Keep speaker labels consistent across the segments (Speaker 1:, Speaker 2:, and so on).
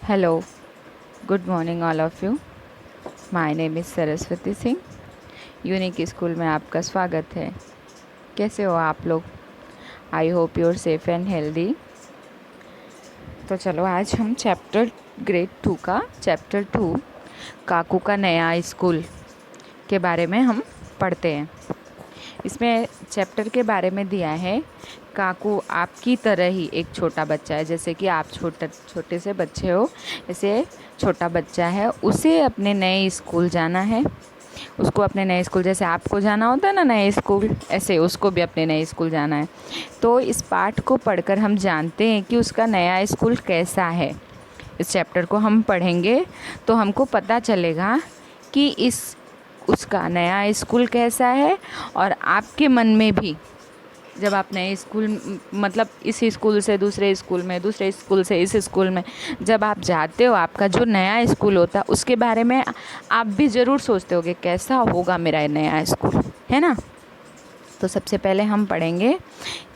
Speaker 1: Hello, good morning all of you. My name is Saraswati Singh. Unique school में आपका स्वागत है. कैसे हो आप लोग? I hope you are safe and healthy. तो चलो आज हम चैप्टर ग्रेड 2 का चैप्टर 2 काकू का नया स्कूल के बारे में हम पढ़ते हैं. इसमें चैप्टर के बारे में दिया है काकू आपकी तरह ही एक छोटा बच्चा है. जैसे कि आप छोटे से बच्चे हो, ऐसे छोटा बच्चा है, उसे अपने नए स्कूल जाना है. उसको अपने नए स्कूल, जैसे आपको जाना होता है ना नए स्कूल, ऐसे उसको भी अपने नए स्कूल जाना है. तो इस पाठ को पढ़कर हम जानते हैं कि उसका नया स्कूल कैसा है. इस चैप्टर को हम पढ़ेंगे तो हमको पता चलेगा कि उसका नया स्कूल कैसा है. और आपके मन में भी जब आप नए स्कूल, मतलब इस स्कूल से दूसरे स्कूल में, दूसरे स्कूल से इस स्कूल में जब आप जाते हो, आपका जो नया स्कूल होता है उसके बारे में आप भी ज़रूर सोचते होगे कैसा होगा मेरा नया स्कूल, है ना. तो सबसे पहले हम पढ़ेंगे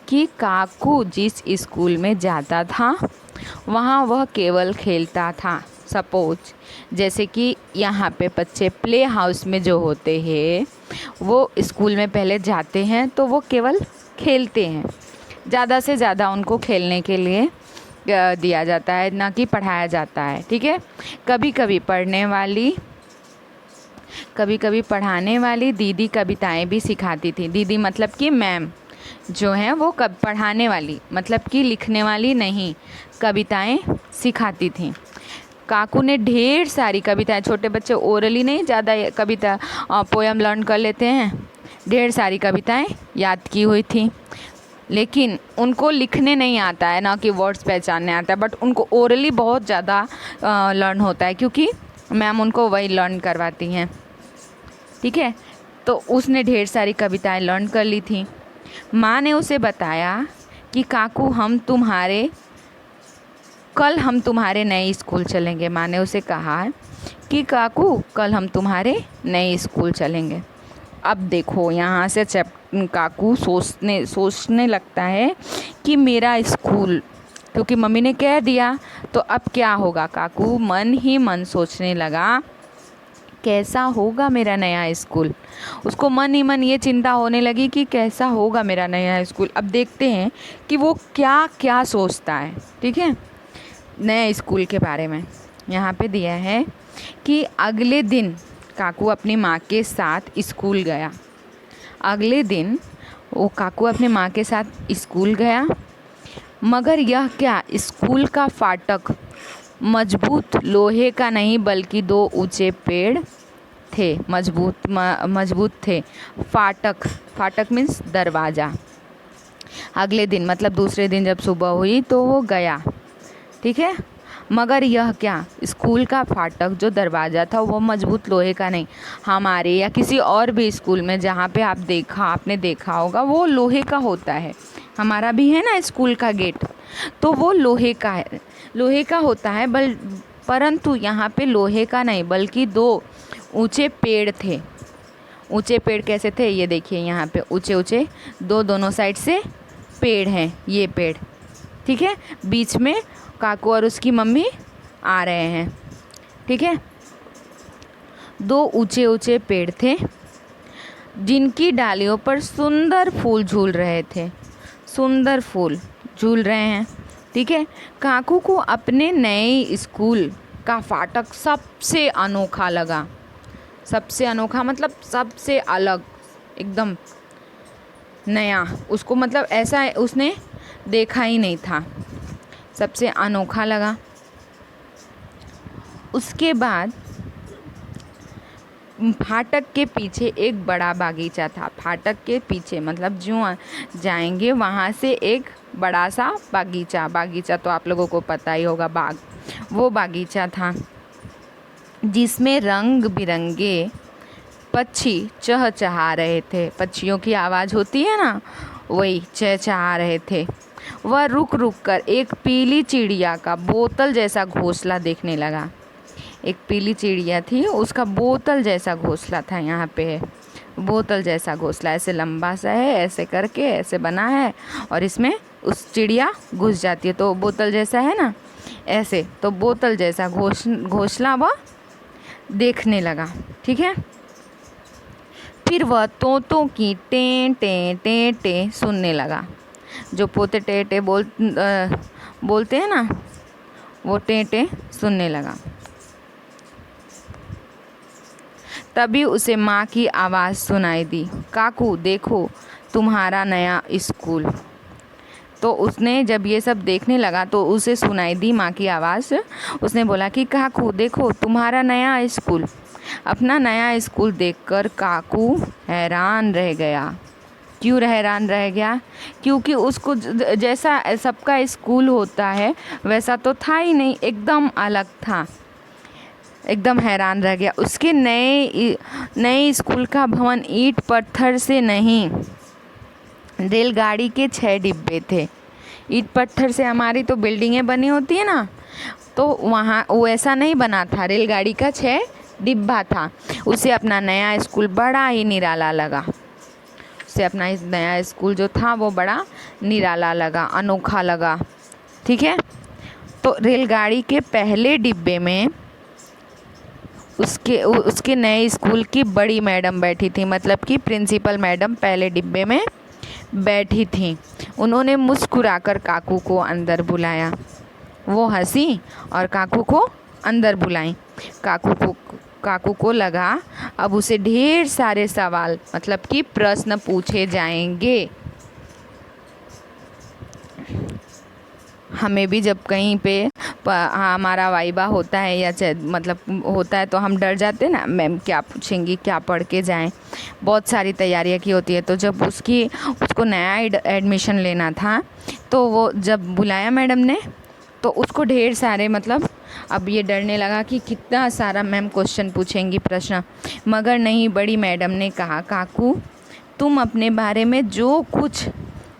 Speaker 1: कि काकू जिस स्कूल में जाता था वहाँ वह केवल खेलता था. सपोज जैसे कि यहाँ पे बच्चे प्ले हाउस में जो होते हैं वो स्कूल में पहले जाते हैं तो वो केवल खेलते हैं. ज़्यादा से ज़्यादा उनको खेलने के लिए दिया जाता है, ना कि पढ़ाया जाता है. ठीक है. कभी कभी पढ़ाने वाली दीदी कविताएं भी सिखाती थी. दीदी मतलब कि मैम जो है वो पढ़ाने वाली, मतलब कि लिखने वाली नहीं, कविताएं सिखाती थी. काकू ने ढेर सारी कविताएं, छोटे बच्चे ओरली नहीं ज़्यादा कविता पोयम लर्न कर लेते हैं, ढेर सारी कविताएं याद की हुई थी. लेकिन उनको लिखने नहीं आता है, ना कि वर्ड्स पहचानने आता है, बट उनको ओरली बहुत ज़्यादा लर्न होता है क्योंकि मैम उनको वही लर्न करवाती हैं. ठीक है. तो उसने ढेर सारी कविताएं लर्न कर ली थी. माँ ने उसे बताया कि काकू कल हम तुम्हारे नए स्कूल चलेंगे. माँ ने उसे कहा कि काकू कल हम तुम्हारे नए स्कूल चलेंगे. अब देखो यहाँ से काकू सोचने लगता है कि मेरा स्कूल, क्योंकि मम्मी ने कह दिया तो अब क्या होगा. काकू मन ही मन सोचने लगा कैसा होगा मेरा नया स्कूल. उसको मन ही मन ये चिंता होने लगी कि कैसा होगा मेरा नया स्कूल. अब देखते हैं कि वो क्या क्या सोचता है. ठीक है. नए स्कूल के बारे में यहाँ पे दिया है कि अगले दिन काकू अपनी माँ के साथ स्कूल गया. अगले दिन वो काकू अपनी माँ के साथ स्कूल गया, मगर यह क्या, स्कूल का फाटक मजबूत लोहे का नहीं बल्कि 2 ऊंचे पेड़ थे. मजबूत थे. फाटक मीन्स दरवाज़ा. अगले दिन मतलब दूसरे दिन जब सुबह हुई तो वो गया. ठीक है. मगर यह क्या, स्कूल का फाटक जो दरवाज़ा था वो मजबूत लोहे का नहीं. हमारे या किसी और भी स्कूल में जहाँ पे आपने देखा होगा वो लोहे का होता है. हमारा भी है ना स्कूल का गेट, तो वो लोहे का होता है. परंतु यहाँ पे लोहे का नहीं बल्कि 2 ऊंचे पेड़ थे. ऊंचे पेड़ कैसे थे ये देखिए, यहाँ पे ऊंचे ऊंचे दोनों साइड से पेड़ हैं. ये पेड़, ठीक है. बीच में काकू और उसकी मम्मी आ रहे हैं. ठीक है. 2 ऊंचे ऊंचे पेड़ थे जिनकी डालियों पर सुंदर फूल झूल रहे थे. सुंदर फूल झूल रहे हैं. ठीक है. काकू को अपने नए स्कूल का फाटक सबसे अनोखा लगा. सबसे अनोखा मतलब सबसे अलग, एकदम नया. उसको मतलब ऐसा उसने देखा ही नहीं था. सबसे अनोखा लगा. उसके बाद फाटक के पीछे एक बड़ा बागीचा था. फाटक के पीछे मतलब जो जाएंगे वहाँ से एक बड़ा सा बागीचा तो आप लोगों को पता ही होगा, बाग. वो बागीचा था जिसमें रंग बिरंगे पक्षी चहचहा रहे थे. पक्षियों की आवाज़ होती है ना, वही चहचहा रहे थे. वह रुक कर एक पीली चिड़िया का बोतल जैसा घोंसला देखने लगा. एक पीली चिड़िया थी, उसका बोतल जैसा घोंसला था. यहाँ पे है बोतल जैसा घोंसला, ऐसे लंबा सा है, ऐसे करके ऐसे बना है और इसमें उस चिड़िया घुस जाती है तो बोतल जैसा है ना. ऐसे, तो बोतल जैसा घोंसला वह देखने लगा। ठीक है, फिर वह तोतों की टें टें टें टें सुनने लगा। जो पोते टें टें बोलते हैं ना, वो टें टें सुनने लगा। तभी उसे माँ की आवाज़ सुनाई दी, काकू देखो तुम्हारा नया स्कूल। तो उसने जब ये सब देखने लगा तो उसे सुनाई दी माँ की आवाज़। उसने बोला कि काकू देखो तुम्हारा नया स्कूल। अपना नया स्कूल देखकर काकू हैरान रह गया। क्यों हैरान रह गया? क्योंकि उसको जैसा सबका स्कूल होता है वैसा तो था ही नहीं, एकदम अलग था। एकदम हैरान रह गया। उसके नए स्कूल का भवन ईंट पत्थर से नहीं, रेलगाड़ी के 6 डिब्बे थे। ईंट पत्थर से हमारी तो बिल्डिंगें बनी होती है ना, तो वहाँ वो ऐसा नहीं बना था, रेलगाड़ी का 6 डिब्बा था। उसे अपना नया स्कूल बड़ा ही निराला लगा। उसे अपना इस नया स्कूल जो था वो बड़ा निराला लगा, अनोखा लगा। ठीक है, तो रेलगाड़ी के पहले डिब्बे में उसके नए स्कूल की बड़ी मैडम बैठी थी, मतलब कि प्रिंसिपल मैडम पहले डिब्बे में बैठी थी। उन्होंने मुस्कुराकर काकू को अंदर बुलाया। वो हंसी और काकू को अंदर बुलाई। काकू को लगा अब उसे ढेर सारे सवाल, मतलब कि प्रश्न पूछे जाएंगे। हमें भी जब कहीं पे हमारा वाइवा होता है या मतलब होता है तो हम डर जाते हैं ना, मैम क्या पूछेंगी, क्या पढ़ के जाएं। बहुत सारी तैयारियां की होती है। तो जब उसको नया एडमिशन लेना था तो वो जब बुलाया मैडम ने तो उसको ढेर सारे, मतलब अब ये डरने लगा कि कितना सारा मैम क्वेश्चन पूछेंगी, प्रश्न। मगर नहीं, बड़ी मैडम ने कहा काकू तुम अपने बारे में जो कुछ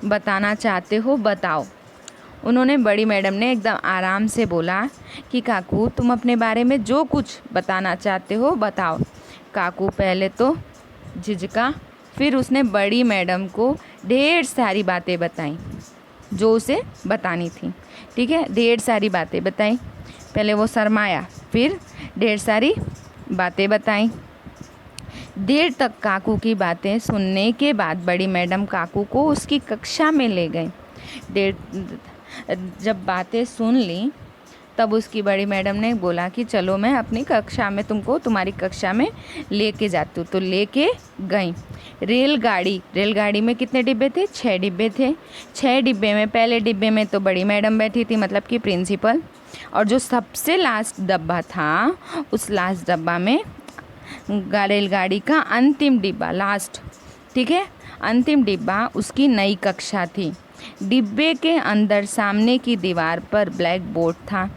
Speaker 1: बताना चाहते हो बताओ। उन्होंने बड़ी मैडम ने एकदम आराम से बोला कि काकू तुम अपने बारे में जो कुछ बताना चाहते हो बताओ। काकू पहले तो झिझका, फिर उसने बड़ी मैडम को ढेर सारी बातें बताई जो उसे बतानी थी। ठीक है, ढेर सारी बातें बताई। पहले वो शर्माया, फिर ढेर सारी बातें बताई। देर तक काकू की बातें सुनने के बाद बड़ी मैडम काकू को उसकी कक्षा में ले गई। जब बातें सुन ली तब उसकी बड़ी मैडम ने बोला कि चलो मैं अपनी कक्षा में तुम्हारी कक्षा में लेके जाती हूँ। तो लेके गई। रेलगाड़ी में कितने डिब्बे थे? 6 डिब्बे थे। 6 डिब्बे में पहले डिब्बे में तो बड़ी मैडम बैठी थी, मतलब कि प्रिंसिपल। और जो सबसे लास्ट डब्बा था, उस लास्ट डब्बा में रेलगाड़ी का अंतिम डिब्बा, लास्ट, ठीक है, अंतिम डिब्बा उसकी नई कक्षा थी। डिब्बे के अंदर सामने की दीवार पर ब्लैक बोर्ड था।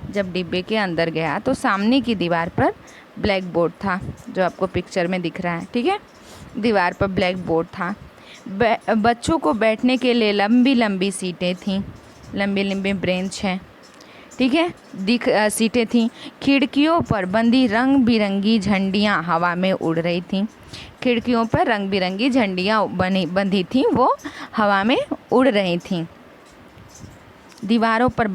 Speaker 1: जब डिब्बे के अंदर गया तो सामने की दीवार पर ब्लैक बोर्ड था, जो आपको पिक्चर में दिख रहा है। ठीक है, दीवार पर ब्लैक बोर्ड था। बच्चों को बैठने के लिए लंबी लंबी सीटें थीं, लंबी लंबी बेंच हैं। ठीक है, सीटें थीं। खिड़कियों पर बंधी रंग बिरंगी झंडियाँ हवा में उड़ रही थीं। खिड़कियों पर रंग बिरंगी झंडियाँ बंधी थीं, वो हवा में उड़ रही थीं। दीवारों पर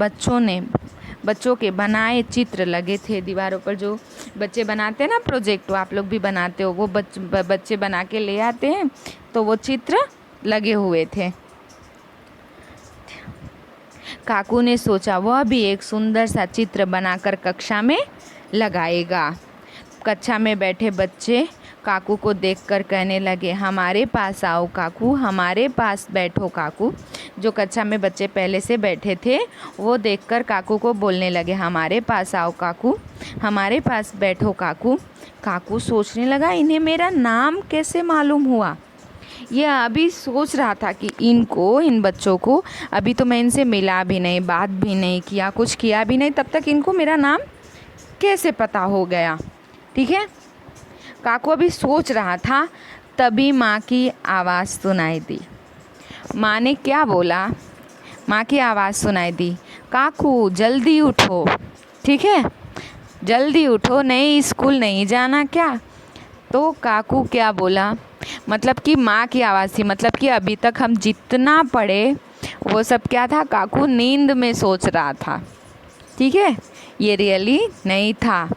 Speaker 1: बच्चों के बनाए चित्र लगे थे। दीवारों पर जो बच्चे बनाते हैं ना प्रोजेक्ट, वो आप लोग भी बनाते हो, वो बच्चे बना के ले आते हैं, तो वो चित्र लगे हुए थे। काकू ने सोचा वह भी एक सुंदर सा चित्र बनाकर कक्षा में लगाएगा। कक्षा में बैठे बच्चे काकू को देखकर कहने लगे, हमारे पास आओ काकू, हमारे पास बैठो काकू। जो कक्षा में बच्चे पहले से बैठे थे वो देखकर काकू को बोलने लगे, हमारे पास आओ काकू, हमारे पास बैठो काकू। काकू सोचने लगा, इन्हें मेरा नाम कैसे मालूम हुआ। ये अभी सोच रहा था कि इन बच्चों को अभी तो मैं इनसे मिला भी नहीं, बात भी नहीं किया, कुछ किया भी नहीं, तब तक इनको मेरा नाम कैसे पता हो गया। ठीक है, काकू अभी सोच रहा था, तभी माँ की आवाज़ सुनाई दी। माँ ने क्या बोला? माँ की आवाज़ सुनाई दी, काकू जल्दी उठो, ठीक है, जल्दी उठो, नए स्कूल नहीं जाना क्या? तो काकू क्या बोला, मतलब कि माँ की आवाज़ थी, मतलब कि अभी तक हम जितना पढ़े वो सब क्या था, काकू नींद में सोच रहा था। ठीक है, ये रियली नहीं था।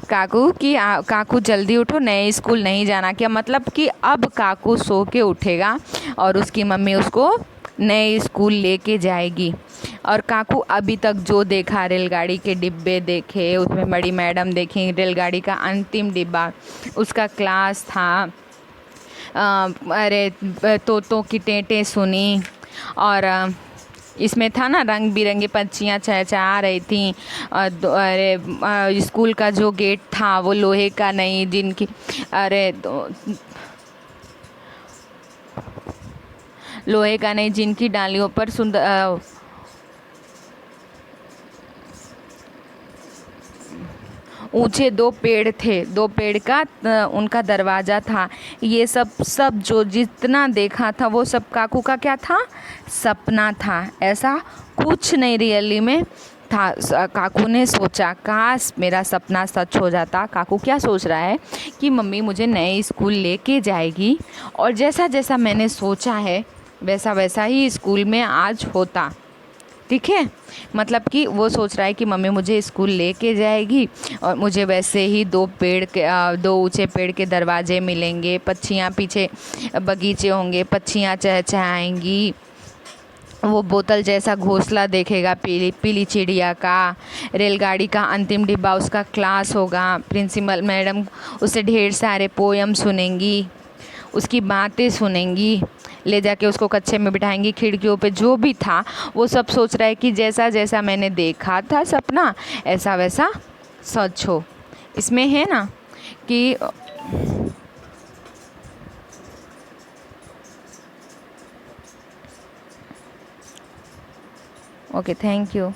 Speaker 1: काकू कि काकू जल्दी उठो, नए स्कूल नहीं जाना। क्या मतलब कि अब काकू सो के उठेगा और उसकी मम्मी उसको नए स्कूल लेके जाएगी। और काकू अभी तक जो देखा, रेलगाड़ी के डिब्बे देखे, उसमें बड़ी मैडम देखी, रेलगाड़ी का अंतिम डिब्बा, उसका क्लास था, अरे तोतों की टेंटें सुनी, और इसमें था ना रंग बिरंगी पक्षियाँ चहचहा रही थी। अरे स्कूल का जो गेट था वो लोहे का नहीं, जिनकी अरे लोहे का नहीं, जिनकी डालियों पर सुंदर ऊंचे दो पेड़ थे, दो पेड़ का उनका दरवाज़ा था। ये सब जो जितना देखा था वो सब काकू का क्या था, सपना था, ऐसा कुछ नहीं रियली में था। काकू ने सोचा काश मेरा सपना सच हो जाता। काकू क्या सोच रहा है कि मम्मी मुझे नए स्कूल लेके जाएगी और जैसा जैसा मैंने सोचा है वैसा वैसा ही स्कूल में आज होता। ठीक है, मतलब कि वो सोच रहा है कि मम्मी मुझे स्कूल लेके जाएगी और मुझे वैसे ही दो ऊंचे पेड़ के दरवाजे मिलेंगे, पक्षियाँ पीछे बगीचे होंगे, पक्षियाँ चहचहाएंगी, वो बोतल जैसा घोंसला देखेगा पीली पीली चिड़िया का, रेलगाड़ी का अंतिम डिब्बा उसका क्लास होगा, प्रिंसिपल मैडम उसे ढेर सारे पोयम सुनेंगी, उसकी बातें सुनेंगी, ले जाके उसको कच्चे में बिठाएंगी, खिड़कियों पे जो भी था वो सब सोच रहा है कि जैसा जैसा मैंने देखा था सपना ऐसा वैसा सच हो। इसमें है ना कि ओके, थैंक यू।